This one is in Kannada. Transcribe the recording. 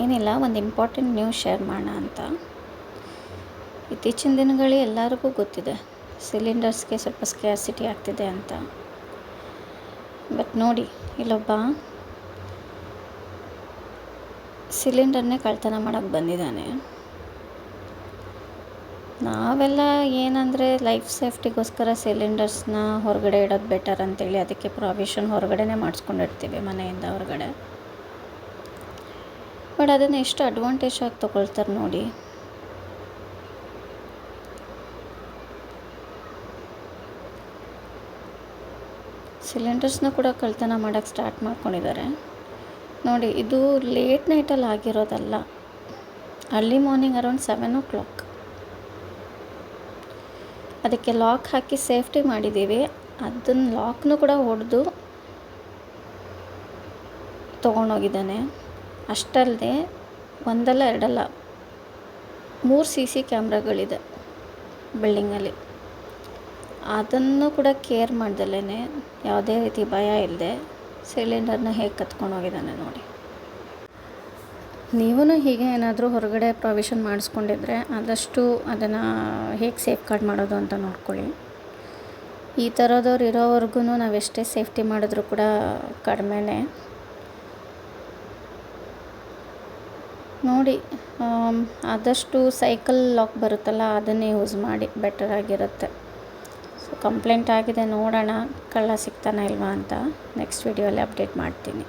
ಏನಿಲ್ಲ, ಒಂದು ಇಂಪಾರ್ಟೆಂಟ್ ನ್ಯೂಸ್ ಶೇರ್ ಮಾಡೋಣ ಅಂತ. ಇತ್ತೀಚಿನ ದಿನಗಳಲ್ಲಿ ಎಲ್ಲರಿಗೂ ಗೊತ್ತಿದೆ ಸಿಲಿಂಡರ್ಸ್ಗೆ ಸ್ವಲ್ಪ ಸ್ಕ್ಯಾರ್ಸಿಟಿ ಆಗ್ತಿದೆ ಅಂತ. ಬಟ್ ನೋಡಿ, ಇಲ್ಲೊಬ್ಬ ಸಿಲಿಂಡರ್ನೇ ಕಳ್ತನ ಮಾಡೋಕ್ಕೆ ಬಂದಿದ್ದಾನೆ. ನಾವೆಲ್ಲ ಏನಂದರೆ ಲೈಫ್ ಸೇಫ್ಟಿಗೋಸ್ಕರ ಸಿಲಿಂಡರ್ಸ್ನ ಹೊರಗಡೆ ಇಡೋದು ಬೆಟರ್ ಅಂತೇಳಿ ಅದಕ್ಕೆ ಪ್ರಾವಿಷನ್ ಹೊರಗಡೆನೇ ಮಾಡಿಸ್ಕೊಂಡಿರ್ತೀವಿ ಮನೆಯಿಂದ ಹೊರಗಡೆ. ಬಟ್ ಅದನ್ನು ಎಷ್ಟು ಅಡ್ವಾಂಟೇಜ್ ಆಗಿ ತೊಗೊಳ್ತಾರೆ ನೋಡಿ. ಸಿಲಿಂಡರ್ಸ್ನ ಕೂಡ ಕಳ್ತನ ಮಾಡೋಕ್ಕೆ ಸ್ಟಾರ್ಟ್ ಮಾಡ್ಕೊಂಡಿದ್ದಾರೆ ನೋಡಿ. ಇದು ಲೇಟ್ ನೈಟಲ್ಲಿ ಆಗಿರೋದಲ್ಲ, ಅರ್ಲಿ ಮಾರ್ನಿಂಗ್ ಅರೌಂಡ್ 7 o'clock. ಅದಕ್ಕೆ ಲಾಕ್ ಹಾಕಿ ಸೇಫ್ಟಿ ಮಾಡಿದ್ದೀವಿ. ಅದನ್ನು ಲಾಕ್ನು ಕೂಡ ಹೊಡೆದು ತೊಗೊಂಡೋಗಿದ್ದಾನೆ. ಅಷ್ಟಲ್ಲದೆ ಒಂದಲ್ಲ ಎರಡಲ್ಲ 3 CC ಕ್ಯಾಮ್ರಾಗಳಿದೆ ಬಿಲ್ಡಿಂಗಲ್ಲಿ. ಅದನ್ನು ಕೂಡ ಕೇರ್ ಮಾಡ್ದಲೇ ಯಾವುದೇ ರೀತಿ ಭಯ ಇಲ್ಲದೆ ಸಿಲಿಂಡರ್ನ ಹೇಗೆ ಕತ್ಕೊಂಡೋಗಿದ್ದಾನೆ ನೋಡಿ. ನೀವೂ ಹೀಗೆ ಏನಾದರೂ ಹೊರಗಡೆ ಪ್ರಾವಿಷನ್ ಮಾಡಿಸ್ಕೊಂಡಿದ್ರೆ ಆದಷ್ಟು ಅದನ್ನು ಹೇಗೆ ಸೇಫ್ ಗಾರ್ಡ್ ಮಾಡೋದು ಅಂತ ನೋಡ್ಕೊಳ್ಳಿ. ಈ ಥರದವ್ರು ಇರೋವರೆಗೂ ನಾವೆಷ್ಟೇ ಸೇಫ್ಟಿ ಮಾಡಿದ್ರೂ ಕೂಡ ಕಡಿಮೆನೇ ನೋಡಿ. ಆದಷ್ಟು ಸೈಕಲ್ ಲಾಕ್ ಬರುತ್ತಲ್ಲ, ಅದನ್ನೇ ಯೂಸ್ ಮಾಡಿ, ಬೆಟರ್ ಆಗಿರುತ್ತೆ. ಸೊ ಕಂಪ್ಲೇಂಟ್ ಆಗಿದೆ, ನೋಡೋಣ ಕಳ್ಳ ಸಿಗ್ತಾನೆ ಇಲ್ವಾ ಅಂತ. ನೆಕ್ಸ್ಟ್ ವಿಡಿಯೋಲಿ ಅಪ್ಡೇಟ್ ಮಾಡ್ತೀನಿ.